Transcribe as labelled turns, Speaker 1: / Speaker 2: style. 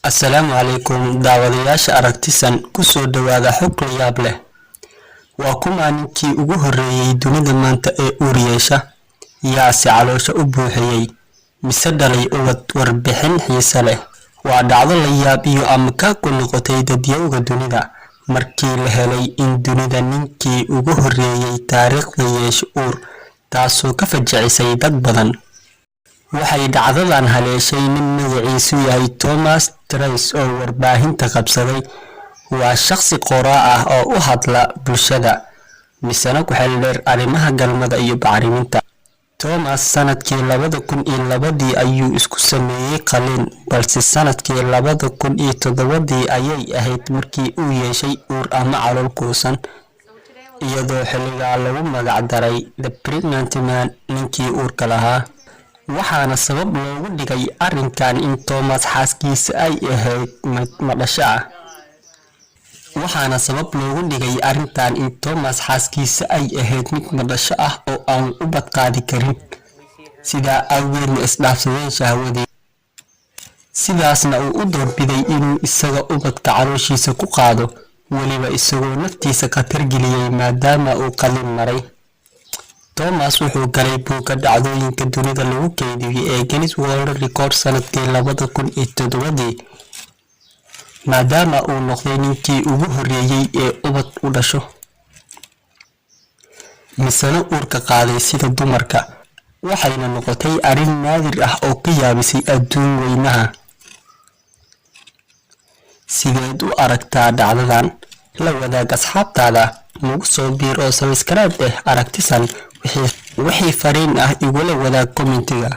Speaker 1: Assalaamu calaykum daawadayaasha aragtisan ku soo dhawaada xog la yaab leh. Waa kuma ninkii ugu horreeyay dunida maanta ee uur yeesha yaase caloosha u buuxiyay mise dhalay ubad. Warbixin xiiso leh. Waa dhacdo la yaab iyo amka ku noqotay dadyowga dunida markii la helay in dunida ninkii ugu horreeyay taariikhda yeesho uur, taasoo ka fajacisay dad badan. Waxay dhacdadan haleeshay nin magaciisu yahay Thomas Trace oo warbaahinta qabsaday. Waa shakhsi qoraa ah oo u hadla bulshada misana ku xeel dheer arrimaha galmada iyo bacriminta. Thomas sanadkii 2002 ayuu isku sameeyay qalliin, balse sanadkii 2007 ayay ahayd markii uu yeeshay uur ama calool kuusan, iyadoo xilligaa lagu magac daray The Pregnant Man, ninkii uurka lahaa. Waxaana sabab loogu dhigay arrinkan in Thomas xaaskiisa ay ahayd mid dhasho ah. Oo aan u badqaadi karin, sidaa awgeedna isdhaafsadeen shahwadii. Sidaasna uu u doorbiday inuu isaga ubadka calooshiisa ku qaado, weliba isagoo naftiisa khatar geliyay maadaama uu qalliin maray. Thomas wuxuu galay buugga dhacdooyinka dunida lagu kaydiyay ee Guinness World Records sanadkii 2007 maadaama uu noqday ninkii ugu horreeyay ee ubad u dhasho misana uurka qaaday sida dumarka. Waxayna noqotay arrin naadir ah oo ka yaabisay adduun weynaha. Sideed u aragtaa dhacdadan? La wadaag asxaabtaada, nagu soo biir oo subscribe aragtisan wixii fariin ah igula wadaag commentiga.